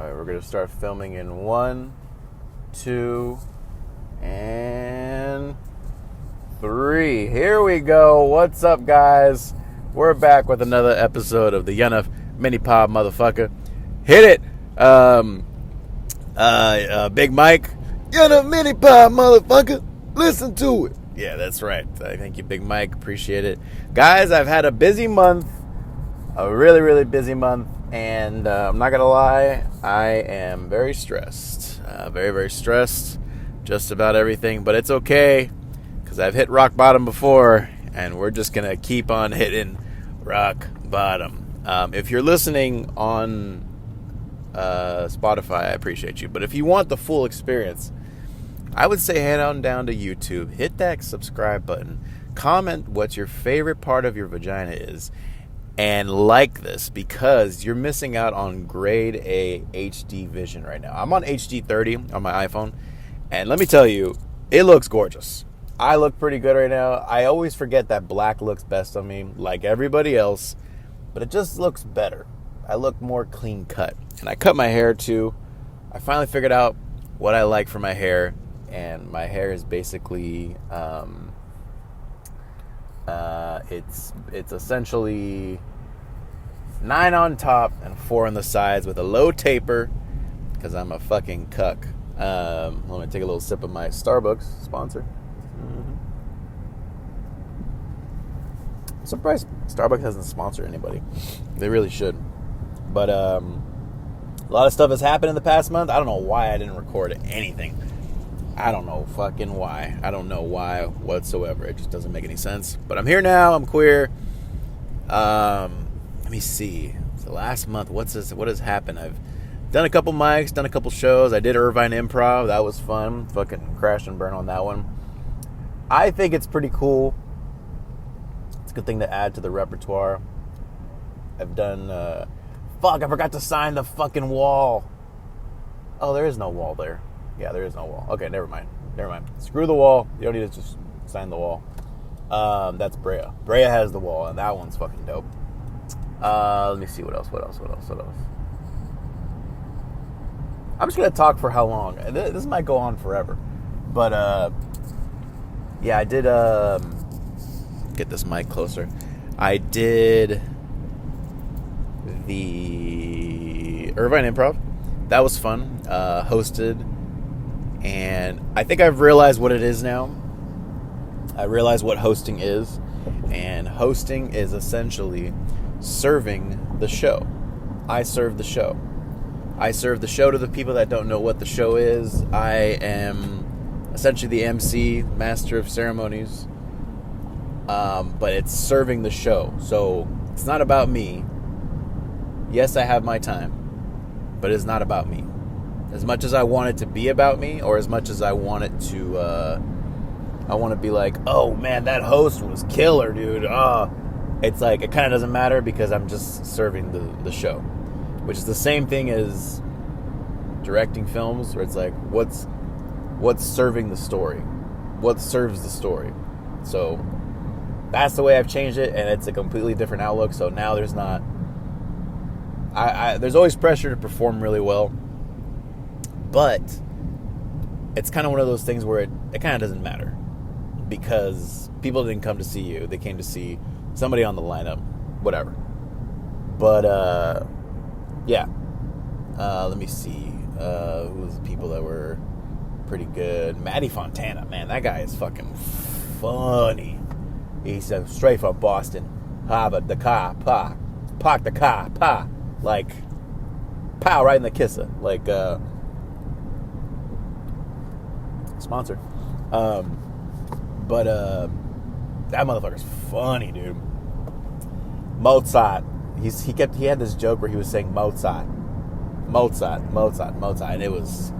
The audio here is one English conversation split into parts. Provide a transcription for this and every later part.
Alright, we're going to start filming in 1, 2, and 3. Here we go. What's up, guys? We're back with another episode of the YNNUF Mini Pod Motherfucker. Hit it! Big Mike. YNNUF Mini Pod Motherfucker. Listen to it. Yeah, that's right. Thank you, Big Mike. Appreciate it. Guys, I've had a busy month. A really, really busy month. And I'm not going to lie, I am very stressed. Very, very stressed. Just about everything. But it's okay, because I've hit rock bottom before, and we're just going to keep on hitting rock bottom. If you're listening on Spotify, I appreciate you. But if you want the full experience, I would say head on down to YouTube. Hit that subscribe button. Comment what your favorite part of your vagina is. And like this, because you're missing out on grade A HD vision right now. I'm on HD 30 on my iPhone, and let me tell you, it looks gorgeous. I look pretty good right now. I always forget that black looks best on me, like everybody else, but it just looks better. I look more clean cut. And I cut my hair too. I finally figured out what I like for my hair, and my hair is basically it's essentially 9 on top and 4 on the sides with a low taper, because I'm a fucking cuck. Let me take a little sip of my Starbucks sponsor. I'm surprised Starbucks hasn't sponsored anybody. They really should. But a lot of stuff has happened in the past month. I don't know why I didn't record anything. I don't know fucking why. I don't know why whatsoever. It just doesn't make any sense. But I'm here now. I'm queer. Let me see. The last month, what has happened? I've done a couple mics, done a couple shows. I did Irvine Improv. That was fun. Fucking crash and burn on that one. I think it's pretty cool. It's a good thing to add to the repertoire. I've done... Fuck, I forgot to sign the fucking wall. Oh, there is no wall there. Yeah, there is no wall. Okay, never mind. Screw the wall. You don't need to just sign the wall. That's Brea. Brea has the wall, and that one's fucking dope. Let me see what else. I'm just going to talk for how long. This might go on forever. But, yeah, I did, get this mic closer. I did the Irvine Improv. That was fun. Hosted. And I think I've realized what it is now. I realize what hosting is. And hosting is essentially serving the show. I serve the show. I serve the show to the people that don't know what the show is. I am essentially the MC, master of ceremonies. But it's serving the show. So it's not about me. Yes, I have my time. But it's not about me. As much as I want it to be about me, or as much as I want it to, I want to be like, oh man, that host was killer, dude. It's like, it kind of doesn't matter, because I'm just serving the show. Which is the same thing as directing films, where it's like, what's serving the story? What serves the story? So, that's the way I've changed it, and it's a completely different outlook. So now there's not, there's always pressure to perform really well. But it's kind of one of those things where it kind of doesn't matter, because people didn't come to see you. They came to see somebody on the lineup, whatever. But, yeah. Let me see. Who was the people that were pretty good? Matty Fontana, man, that guy is fucking funny. He's straight from Boston. But the car, pa. Park the car, pa. Like, pow, right in the kisser. Like, sponsor. But that motherfucker's funny, dude. Mozart. He had this joke where he was saying Mozart, and it was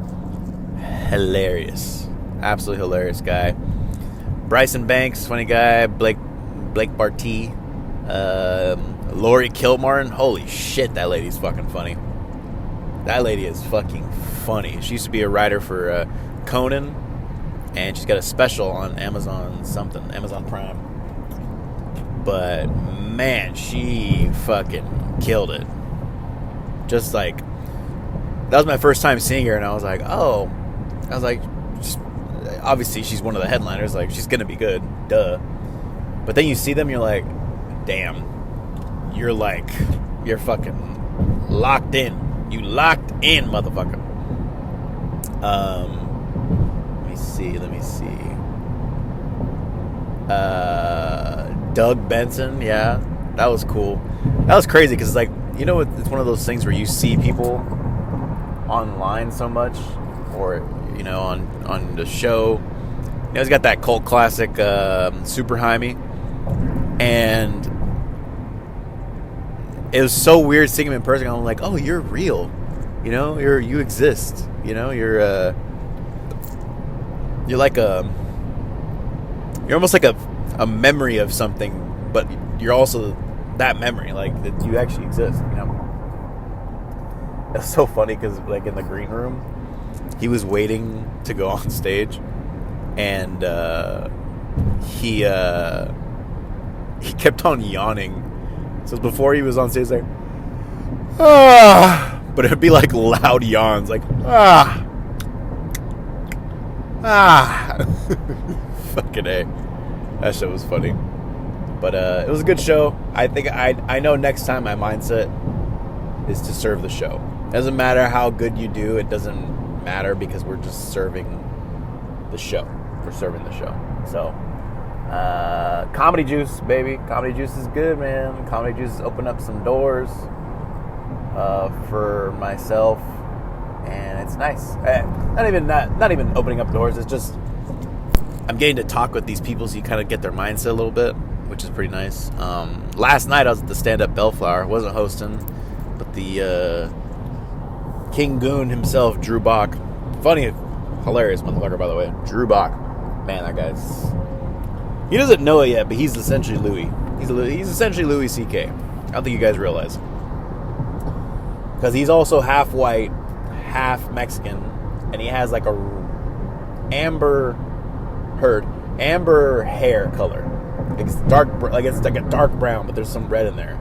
hilarious. Absolutely hilarious guy. Bryson Banks, funny guy. Blake Barty. Lori Kilmartin. Holy shit, that lady's fucking funny. That lady is fucking funny. She used to be a writer for Conan. And she's got a special on Amazon Prime. But, man, she fucking killed it. Just like, that was my first time seeing her, and I was like, obviously she's one of the headliners, like she's gonna be good, duh. But then you see them, you're like, damn, you're fucking locked in. You locked in, motherfucker. Let me see. Doug Benson, yeah, that was cool. That was crazy because, like, you know, it's one of those things where you see people online so much, or you know, on the show. You know, he's got that cult classic Super Jaime, and it was so weird seeing him in person. I'm like, oh, you're real, you know, you exist, you know, you're like you're almost like a memory of something, but you're also that memory, like that you actually exist, you know. It's so funny because, like, in the green room, he was waiting to go on stage, and he kept on yawning. So before he was on stage, like, but it'd be like loud yawns, like, fucking A. That shit was funny. But it was a good show. I think I know next time my mindset is to serve the show. Doesn't matter how good you do, it doesn't matter, because we're just serving the show. We're serving the show. So Comedy Juice, baby. Comedy Juice is good, man. Comedy Juice has opened up some doors for myself, and it's nice. Not even opening up doors. It's just I'm getting to talk with these people, so you kind of get their mindset a little bit, which is pretty nice. Last night I was at the stand-up Bellflower. Wasn't hosting, but the King Goon himself, Drew Bach. Funny, hilarious motherfucker, by the way. Drew Bach. Man, that guy's... He doesn't know it yet, but he's essentially Louis. He's essentially Louis C.K. I don't think you guys realize. Because he's also half white, half Mexican, and he has like a amber hair color. It's dark, like it's like a dark brown, but there's some red in there.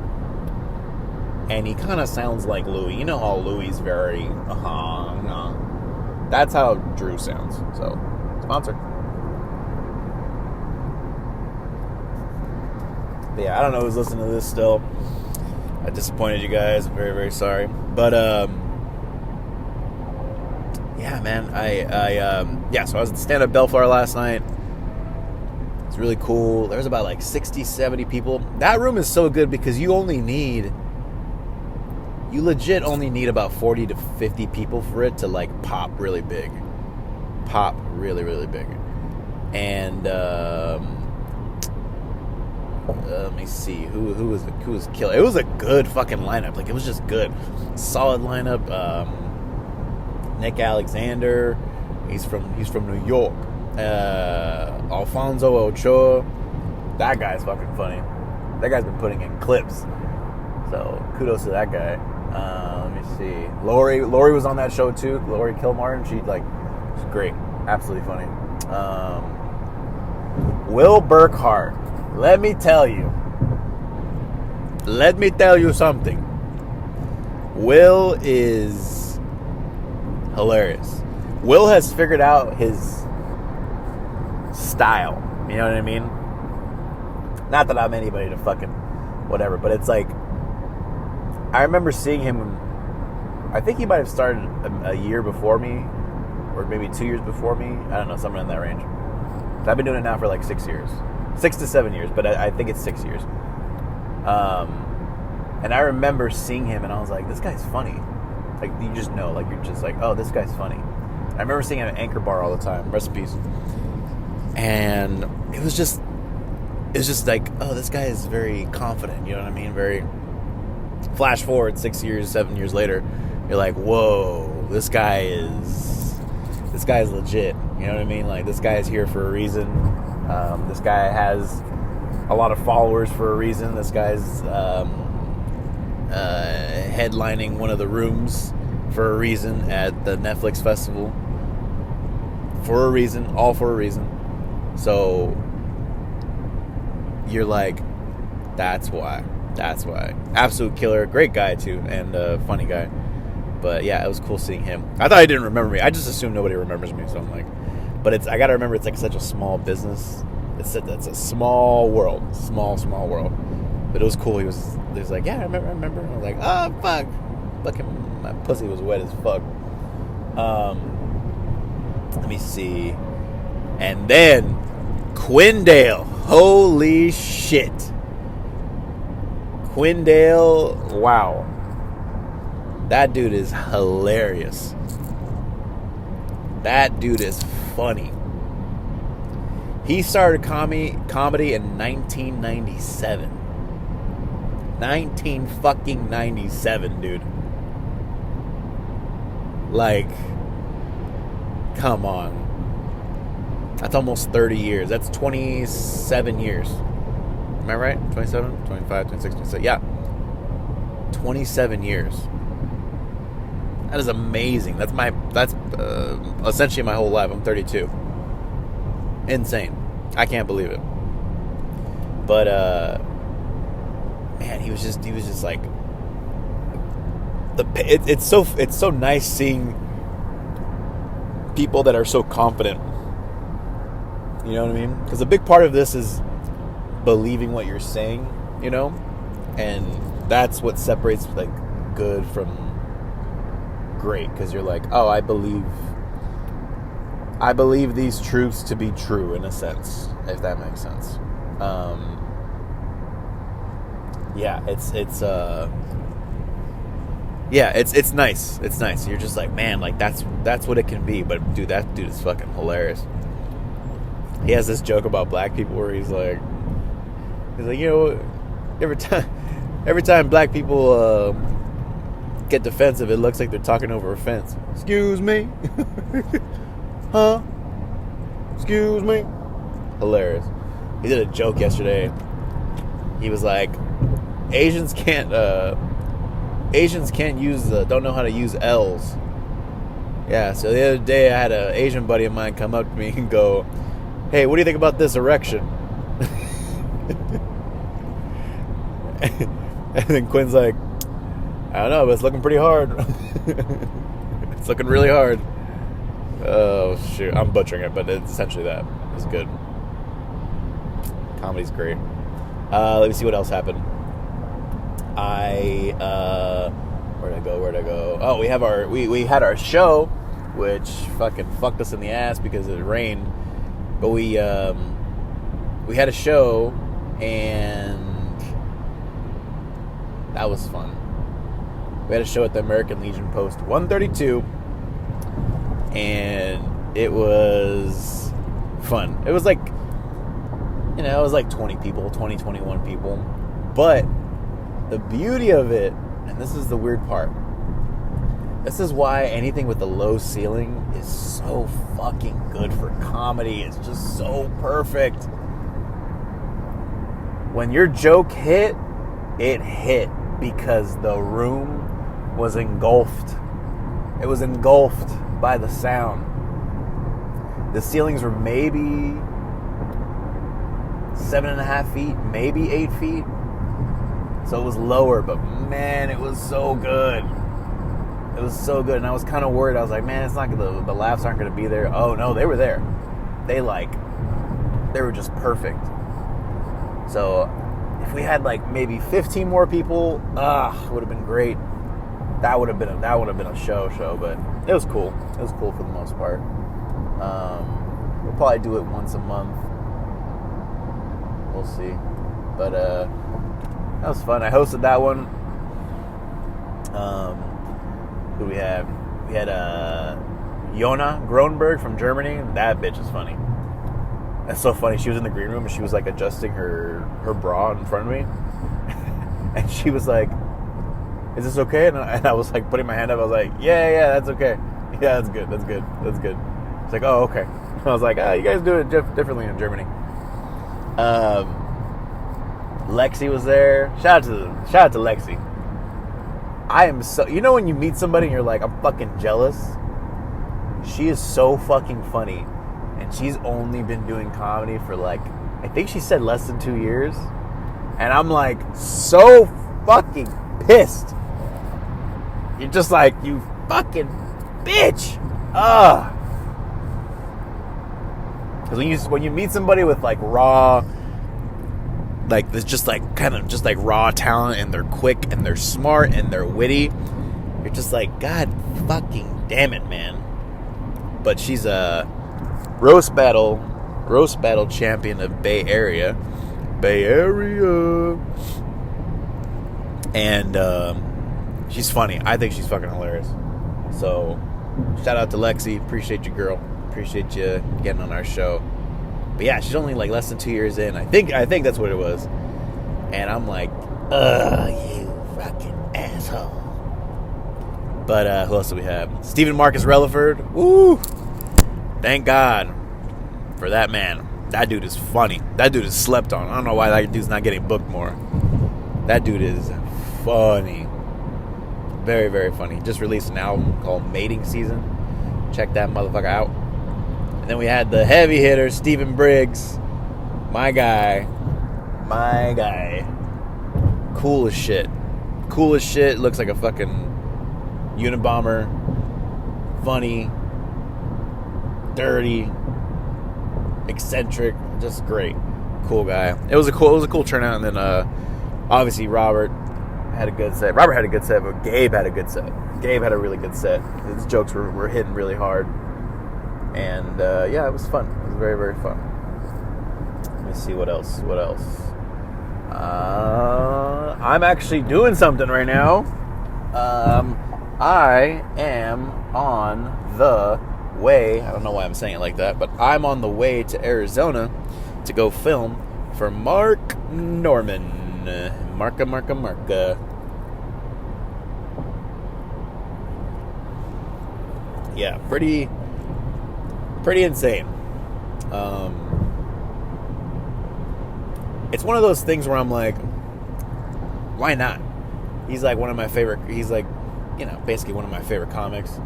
And he kind of sounds like Louis. You know how Louis is very, That's how Drew sounds. So, sponsor. But yeah, I don't know who's listening to this still. I disappointed you guys. I'm very, very sorry. But, yeah, man. So I was at the stand-up Bellflower last night. It's really cool. There's about like 60, 70 people. That room is so good because you legit only need about 40 to 50 people for it to like pop really big. Pop really, really big. And let me see who was killer. It was a good fucking lineup. Like, it was just good. Solid lineup. Nick Alexander, he's from New York. Alfonso Ochoa, that guy's fucking funny. That guy's been putting in clips, so kudos to that guy. Let me see. Lori was on that show too. Lori Kilmartin, she's great, absolutely funny. Will Burkhart, let me tell you something. Will is hilarious. Will has figured out his style, you know what I mean? Not that I'm anybody to fucking whatever, but it's like, I remember seeing him, I think he might have started a year before me, or maybe 2 years before me. I don't know, somewhere in that range. I've been doing it now for like 6 years. 6 to 7 years, but I think it's 6 years. And I remember seeing him, and I was like, this guy's funny. Like, you just know, like, you're just like, oh, this guy's funny. I remember seeing him at Anchor Bar all the time. Rest in peace. And it was just like, oh, this guy is very confident, you know what I mean? Very, flash forward 6 years, 7 years later, you're like, whoa, this guy is legit, you know what I mean? Like, this guy is here for a reason. This guy has a lot of followers for a reason. This guy's headlining one of the rooms for a reason at the Netflix festival. For a reason, all for a reason. So you're like, that's why. Absolute killer. Great guy too, and funny guy. But yeah, it was cool seeing him. I thought he didn't remember me. I just assumed nobody remembers me. So I'm like, but I gotta remember, it's like such a small business. It's a small world, small world. But it was cool. He was like, yeah, I remember. And I was like, oh fuck, fucking my pussy was wet as fuck. Let me see. And then Quindale, holy shit. Quindale, wow. That dude is hilarious. That dude is funny. He started comedy in 1997. 1997, dude. Like, come on. That's almost 30 years. That's 27 years. Am I right? 27, 25, 26, 27. Yeah. 27 years. That is amazing. That's essentially my whole life. I'm 32. Insane. I can't believe it. But man, he was just like it's so nice seeing people that are so confident. You know what I mean? Because a big part of this is believing what you're saying, you know? And that's what separates like good from great, because you're like, oh, I believe these truths to be true, in a sense, if that makes sense. It's nice. It's nice. You're just like, man, like that's what it can be. But dude, that dude is fucking hilarious. He has this joke about black people where he's like, you know, every time black people get defensive, it looks like they're talking over a fence. Excuse me? Huh? Excuse me? Hilarious. He did a joke yesterday. He was like, Asians can't use don't know how to use L's. Yeah, so the other day I had an Asian buddy of mine come up to me and go, hey, what do you think about this erection? And then Quinn's like, I don't know, but it's looking pretty hard. It's looking really hard. Oh, shoot. I'm butchering it, but it's essentially that. It's good. Comedy's great. Let me see what else happened. Where'd I go? Oh, we had our show, which fucking fucked us in the ass because it rained. But we had a show, and that was fun. We had a show at the American Legion Post 132, and it was fun. It was like, you know, it was like 20 people, 21 people. But the beauty of it, and this is the weird part, this is why anything with a low ceiling is so fucking good for comedy. It's just so perfect. When your joke hit, it hit because the room was engulfed. It was engulfed by the sound. The ceilings were maybe 7.5 feet, maybe 8 feet. So it was lower, but man, it was so good. It was so good, and I was kind of worried. I was like, man, it's not gonna, the laughs aren't going to be there. Oh no, they were there. They were just perfect. So if we had like maybe 15 more people, it would have been great. That would have been a show, but it was cool. It was cool for the most part. We'll probably do it once a month. We'll see. But that was fun. I hosted that one. Who we have? We had Jona Gronberg from Germany. That bitch is funny. That's so funny. She was in the green room and she was like adjusting her bra in front of me. And she was like, is this okay? And I was like putting my hand up. I was like, yeah, that's okay. Yeah, that's good. It's like, oh, okay. I was like, you guys do it differently in Germany. Lexi was there. Shout out to Lexi. I am so, you know when you meet somebody and you're like, I'm fucking jealous? She is so fucking funny. And she's only been doing comedy for like, I think she said less than 2 years. And I'm like, so fucking pissed. You're just like, you fucking bitch. Ugh. Because when you meet somebody with like raw, like this just like kind of just like raw talent, and they're quick and they're smart and they're witty, you're just like, God fucking damn it, man. But she's a roast battle champion of Bay Area, and she's funny. I think she's fucking hilarious. So shout out to Lexi. Appreciate you, girl. Appreciate you getting on our show. But yeah, she's only like less than 2 years in. I think that's what it was. And I'm like, you fucking asshole. But who else do we have? Stephen Marcus Relaford. Woo! Thank God for that man. That dude is funny. That dude is slept on. I don't know why that dude's not getting booked more. That dude is funny. Very, very funny. Just released an album called Mating Season. Check that motherfucker out. And then we had the heavy hitter, Stephen Briggs. My guy. Cool as shit. Looks like a fucking Unabomber. Funny. Dirty. Eccentric. Just great. Cool guy. It was a cool turnout. And then obviously Robert had a good set. Robert had a good set, but Gabe had a good set. Gabe had a really good set. His jokes were hitting really hard. And yeah, it was fun. It was very, very fun. Let me see what else. I'm actually doing something right now. I am on the way. I don't know why I'm saying it like that, but I'm on the way to Arizona to go film for Mark Norman. Marka. Yeah, pretty insane. It's one of those things where I'm like, why not? He's like one of my favorite. He's like, basically one of my favorite comics.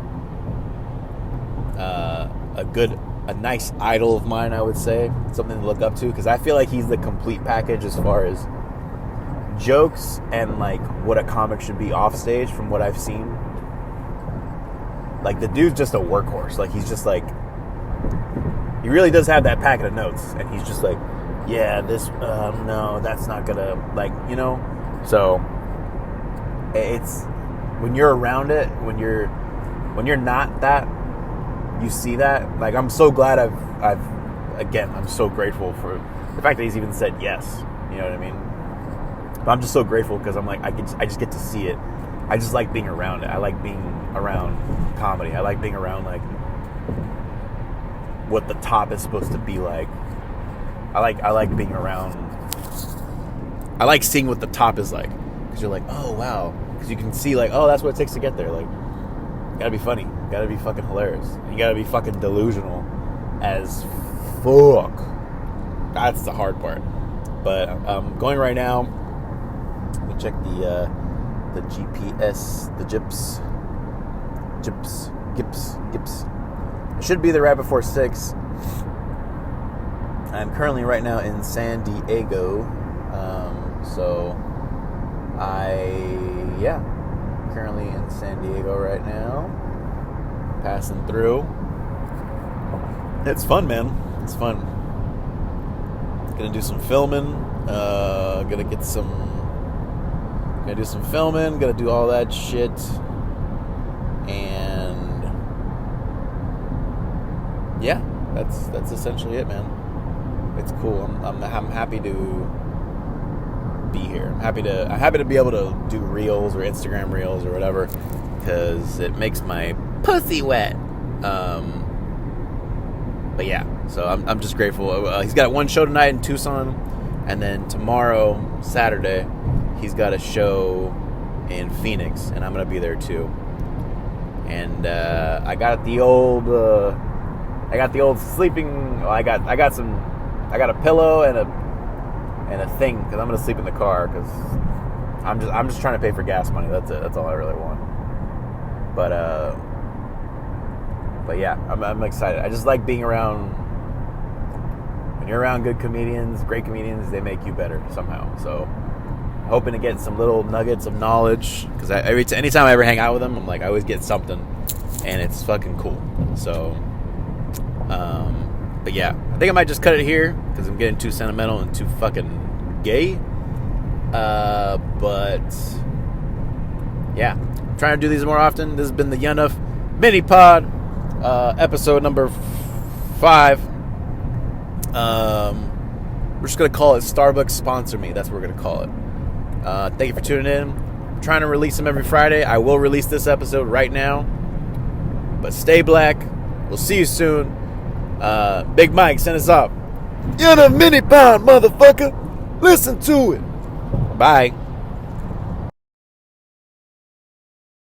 A nice idol of mine, I would say. Something to look up to, because I feel like he's the complete package as far as jokes and like what a comic should be off stage from what I've seen. Like, the dude's just a workhorse. Like, he's just like, he really does have that packet of notes, and he's just like, yeah, this, no, that's not gonna, like, so it's, when you're around it, when you're not that, you see that. Like, I'm so glad I'm so grateful for the fact that he's even said yes, you know what I mean? But I'm just so grateful because I'm like, I just get to see it. I just like being around it. I like being around comedy. I like being around, like, what the top is supposed to be like. I like being around. I like seeing what the top is like, because you're like, oh wow, because you can see like, oh, that's what it takes to get there. Like, you gotta be funny, you gotta be fucking hilarious, you gotta be fucking delusional as fuck. That's the hard part. But I'm going right now. Let me check the GPS, the GIPS. I should be there right before 6. I'm currently right now in San Diego. Currently in San Diego right now. Passing through. It's fun, man. It's fun. Gonna do some filming. Gonna do some filming. Gonna do all that shit. And yeah, that's essentially it, man. It's cool. I'm happy to be here. I'm happy to be able to do reels or Instagram reels or whatever, because it makes my pussy wet. But yeah, so I'm just grateful. He's got one show tonight in Tucson, and then tomorrow, Saturday, he's got a show in Phoenix, and I'm gonna be there too. And I got the old sleeping. I got a pillow and a thing, because I'm gonna sleep in the car, because I'm just trying to pay for gas money. That's it. That's all I really want. But yeah, I'm excited. I just like being around. When you're around good comedians, great comedians, they make you better somehow. So hoping to get some little nuggets of knowledge, because anytime I ever hang out with him, I'm like, I always get something, and it's fucking cool. So, but yeah, I think I might just cut it here, because I'm getting too sentimental and too fucking gay. But yeah, I'm trying to do these more often. This has been the YNNUF Mini Pod, episode number 5. We're just gonna call it Starbucks Sponsor Me. That's what we're gonna call it. Thank you for tuning in. I'm trying to release them every Friday. I will release this episode right now. But stay black. We'll see you soon. Big Mike, send us up. YNNUF Mini Pod, motherfucker. Listen to it. Bye.